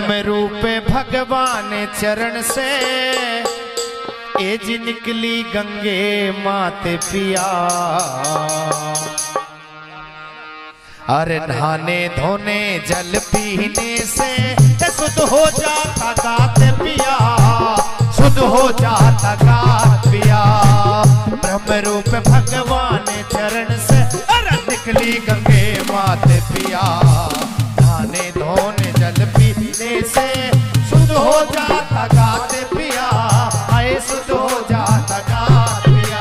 ब्रह्म रूप भगवान चरण से एज निकली गंगे माते पिया। अरे नहाने धोने जल पीने से शुद्ध हो जाता गात पिया, शुद्ध हो जाता गात पिया। ब्रह्म रूप भगवान चरण से अरे निकली गंगे माते पिया। नहाने धोने जल पीने से शुद्ध हो जाता गात पिया, आए शुद्ध हो जाता गात पिया।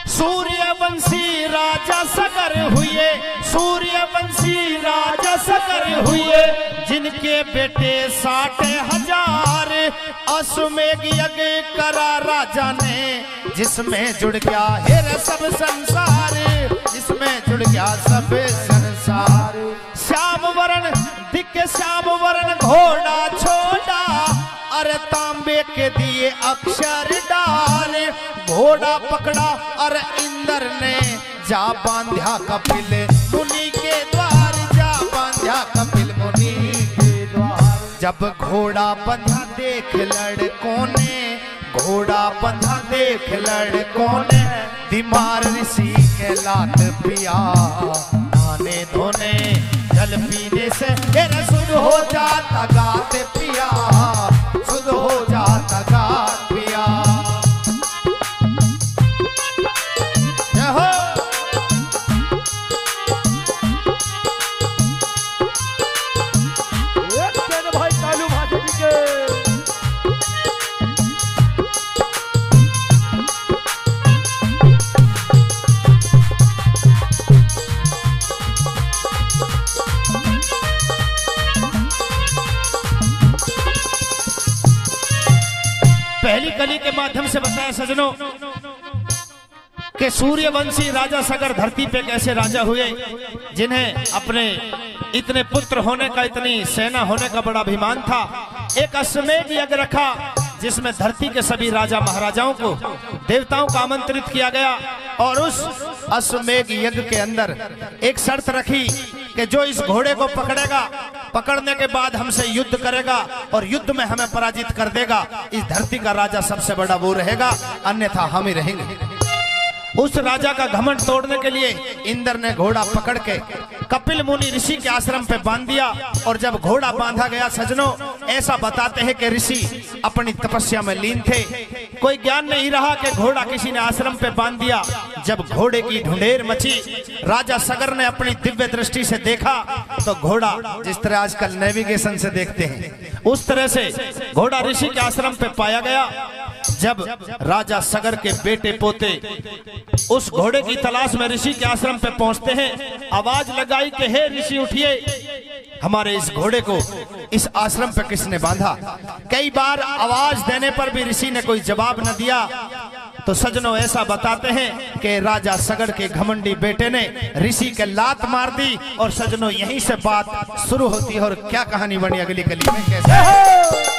सूर्यवंशी राजा सगर हुए, सूर्यवंशी राजा सगर हुए, जिनके बेटे 60,000 अश्वमेघ यज्ञ करा राजा ने, जिसमें जुड़ गया हेर सब संसार, जिसमें जुड़ गया सब संसार। श्याम वरण दिव्य श्याम वरण घोड़ा छोड़ा, अरे तांबे के दिए अक्षर डाले, घोड़ा पकड़ा और इंद्र ने जा बांध्या कपिल मुनि के द्वार, जा बांध्या कपिल मुनि के द्वार। जब घोड़ा बंधा देख लड़कों ने, घोड़ा बंधा देख लड़कों ने, बीमार ऋषि के लात पिया। नहाने धोने जल पीने से तेरा शुद्ध हो जाता गात पिया, शुद्ध हो जाता गात पिया। पहली कली के माध्यम से बताया सजनों कि सूर्यवंशी राजा सगर धरती पे कैसे राजा हुए, जिन्हें अपने इतने पुत्र होने का, इतनी सेना होने का बड़ा अभिमान था। एक अश्वमेध यज्ञ रखा जिसमें धरती के सभी राजा महाराजाओं को, देवताओं को आमंत्रित किया गया, और उस अश्वमेध यज्ञ के अंदर एक शर्त रखी कि जो इस घोड़े को पकड़ेगा, पकड़ने के बाद हमसे युद्ध करेगा और युद्ध में हमें पराजित कर देगा, इस धरती का राजा सबसे बड़ा वो रहेगा, अन्यथा हम ही रहेंगे। उस राजा का घमंड तोड़ने के लिए इंद्र ने घोड़ा पकड़ के कपिल मुनि ऋषि के आश्रम पे बांध दिया। और जब घोड़ा बांधा गया सजनों, ऐसा बताते हैं कि ऋषि अपनी तपस्या में लीन थे, कोई ज्ञान नहीं रहा कि घोड़ा किसी ने आश्रम पे बांध दिया। जब घोड़े की ढूंढेर मची, राजा सगर ने अपनी दिव्य दृष्टि से देखा तो घोड़ा जिस तरह आजकल नेविगेशन से देखते हैं, उस तरह से घोड़ा ऋषि के आश्रम पे पाया गया। जब राजा सगर के बेटे पोते उस घोड़े की तलाश में ऋषि के आश्रम पे पहुंचते हैं, आवाज लगाई कि हे ऋषि उठिए, हमारे इस घोड़े को इस आश्रम पे किसने बांधा। कई बार आवाज देने पर भी ऋषि ने कोई जवाब न दिया। तो सजनों ऐसा बताते हैं कि राजा सगर के घमंडी बेटे ने ऋषि के लात मार दी। और सजनों यहीं से बात शुरू होती है, और क्या कहानी बनी अगली कली में कैसे।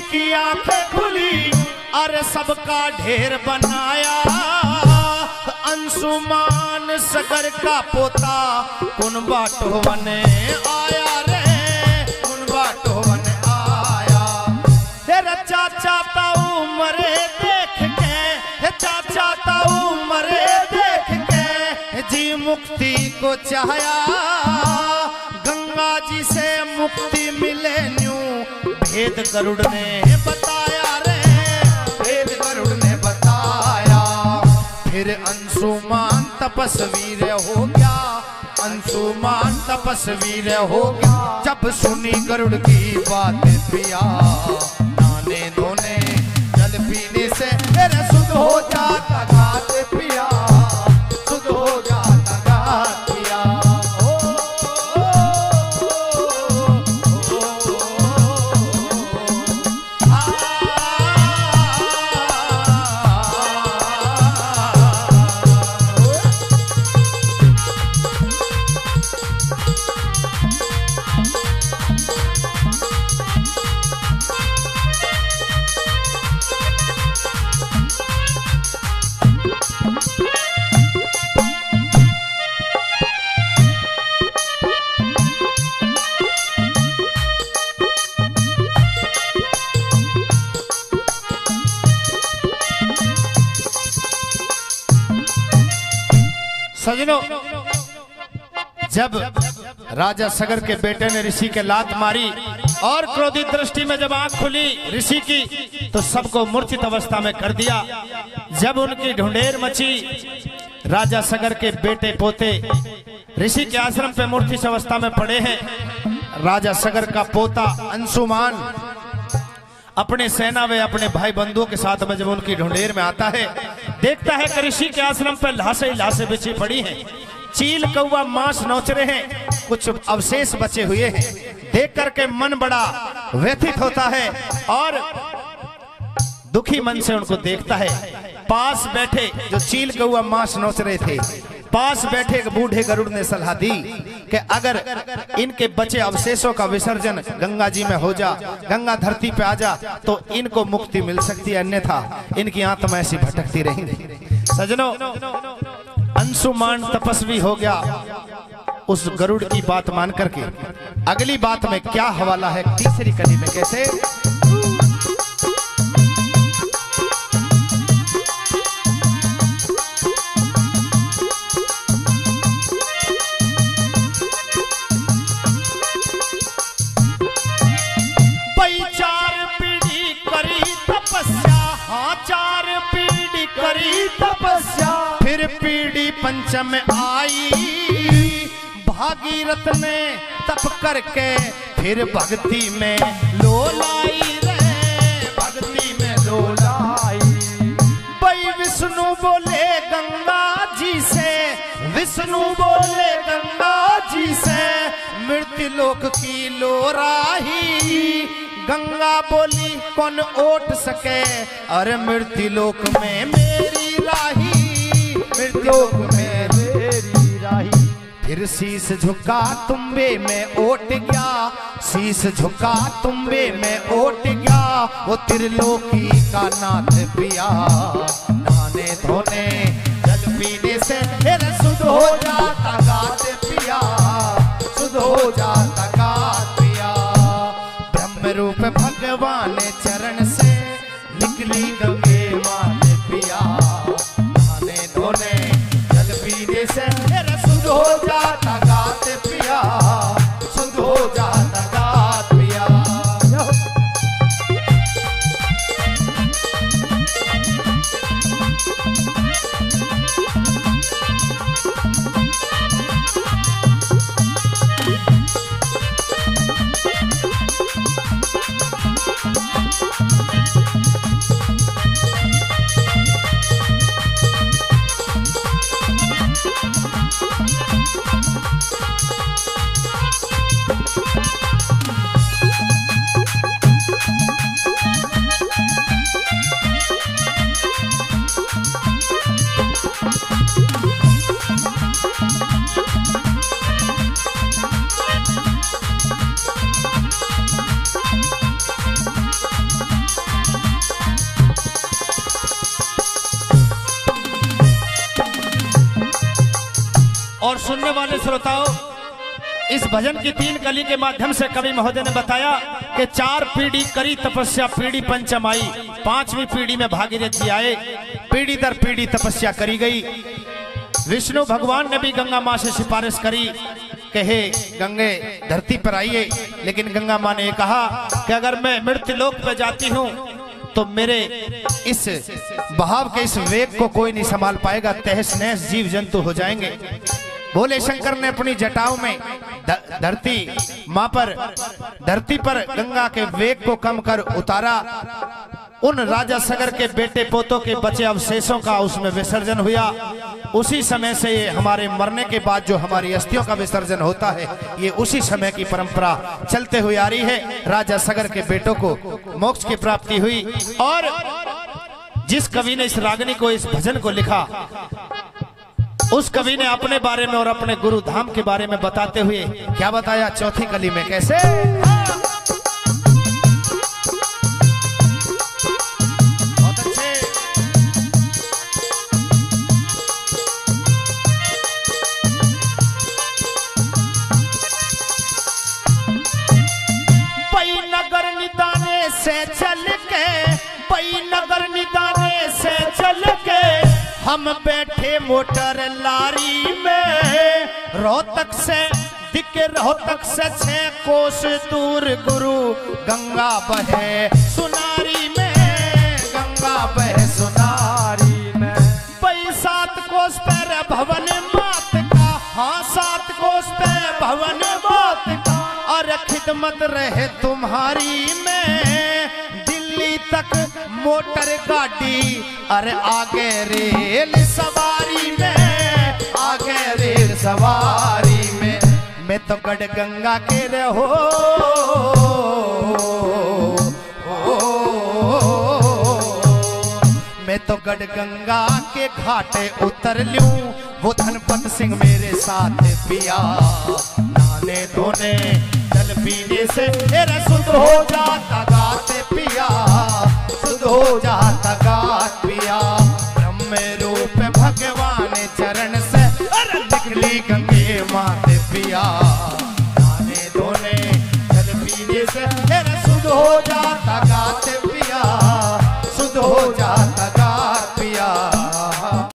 की आंखें खुली, अरे सबका ढेर बनाया, अंशुमान सगर का पोता कुनबा टोवन आया रे, कुनबा टोवन आया। तेरा चाचा ताऊ मरे देख के, चाचा ताऊ मरे देख के, जी मुक्ति को चाहया, गंगा जी से मुक्ति मिले न्यू, भेद गरुड़ ने बताया रे, भेद गरुड़ ने बताया। फिर अंशुमान तपस्वीर हो गया, अंशुमान तपस्वीर हो गया। जब सुनी गरुड़ की बात पिया, नहाने धोने जल पीने से मेरा शुद्ध हो जाता घात पिया, शुद्ध हो जाता घात पिया। सजनों, जब राजा सगर के बेटे ने ऋषि के लात मारी और क्रोधित दृष्टि में जब आंख खुली ऋषि की, तो सबको मूर्छित अवस्था में कर दिया। जब उनकी ढूंढेर मची, राजा सगर के बेटे पोते ऋषि के आश्रम पे मूर्छित अवस्था में पड़े हैं। राजा सगर का पोता अंशुमान अपने सेना व अपने भाई बंधुओं के साथ में जब उनकी ढूंढेर में आता है, देखता है कि ऋषि के आश्रम पर लाशें बिछी पड़ी हैं, चील कौवा मांस नोच रहे हैं, कुछ अवशेष बचे हुए हैं। देख करके मन बड़ा व्यथित होता है और दुखी मन से उनको देखता है। पास बैठे जो चील कौवा मांस नोच रहे थे, पास बैठे एक बूढ़े गरुड़ ने सलाह दी कि अगर इनके बचे अवशेषों का विसर्जन गंगा जी में हो जा, गंगा धरती पे आ जा, तो इनको मुक्ति मिल सकती है, अन्यथा इनकी आत्मा ऐसी भटकती रहेंगी। सजनों, अंशुमान तपस्वी हो गया उस गरुड़ की बात मान करके। अगली बात में क्या हवाला है तीसरी कली में, कैसे तपस्या, फिर पीढ़ी पंचम आई, भागीरथ ने तप करके फिर भक्ति में लोलाई रे, भक्ति में लोलाई। भाई विष्णु बोले गंगा जी से, विष्णु बोले गंगा जी से, मृत्यु लोक की लोराही। गंगा बोली कौन ओट सके, अरे मृत्यु लोक में मेरी राही, मृत्यु लोक में मेरी राही। फिर शीश झुका तुम्बे में ओट गया, शीश झुका तुम्बे में ओट गया, वो त्रिलोकी का नाथ पिया, नहाने धोने जल पीने से मेरा शुद्ध हो जाता गात पिया, शुद्ध हो जाता गात पिया। ब्रह्म रूप भगवान चरण से निकली गंगे मात पिया, नहाने धोने जल पीने से मेरा शुद्ध हो जाता गात पिया, शुद्ध हो जाता गात पिया। और सुनने वाले श्रोताओं, इस भजन की 3 कली के माध्यम से कवि महोदय ने बताया कि 4 पीढ़ी करी तपस्या, पीढ़ी पंचम आई, 5वीं पीढ़ी में भागीरथ जी आए, पीढ़ी दर पीढ़ी तपस्या करी गई। विष्णु भगवान ने भी गंगा माँ से सिफारिश करी कि हे गंगे धरती पर आइए, लेकिन गंगा माँ ने कहा कि अगर मैं मृत्यु लोक पे जाती हूँ तो मेरे इस बहाव के इस वेग को कोई नहीं संभाल पाएगा, तहस नहस जीव जंतु हो जाएंगे। भोले शंकर ने अपनी जटाओं में धरती मां पर धरती पर गंगा के वेग को कम कर उतारा। उन राजा सगर के बेटे पोतों के बचे अवशेषों का उसमें विसर्जन हुआ। उसी समय से ये हमारे मरने के बाद जो हमारी अस्थियों का विसर्जन होता है, ये उसी समय की परंपरा चलते हुए आ रही है। राजा सगर के बेटों को मोक्ष की प्राप्ति हुई। और जिस कवि ने इस रागनी को, इस भजन को लिखा, उस कवि ने अपने बारे में और अपने गुरु धाम के बारे में बताते हुए क्या बताया चौथी कली में, कैसे? बहुत अच्छे। पई नगर निदाने से चल के, पई नगर निदाने से चल के हम बैठे मोटर लारी में। रोहतक से दिखे, रोहतक से 6 कोस दूर गुरु गंगा बहे सुनारी में, गंगा बहे सुनारी में। पई 7 कोस पर भवन मात का, हाँ 7 कोस पे भवन मात का। और खिदमत रहे तुम्हारी में, दिल्ली तक मोटर गाड़ी, अरे आगे रेल सवारी में, आगे रेल सवारी में। मैं तो गढ़ गंगा के रहो, मैं तो गढ़ गंगा के घाटे उतर लूं। वो धनपत सिंह मेरे साथ पिया, नहाने धोने जल पीने से मेरा शुद्ध हो जाता गाते पिया, शुद्ध हो जाता गात पिया। ब्रह्म रूप भगवान चरण से निकली गंगे माते पिया, नहाने धोने जल पीने से मेरा शुद्ध हो जाता गाते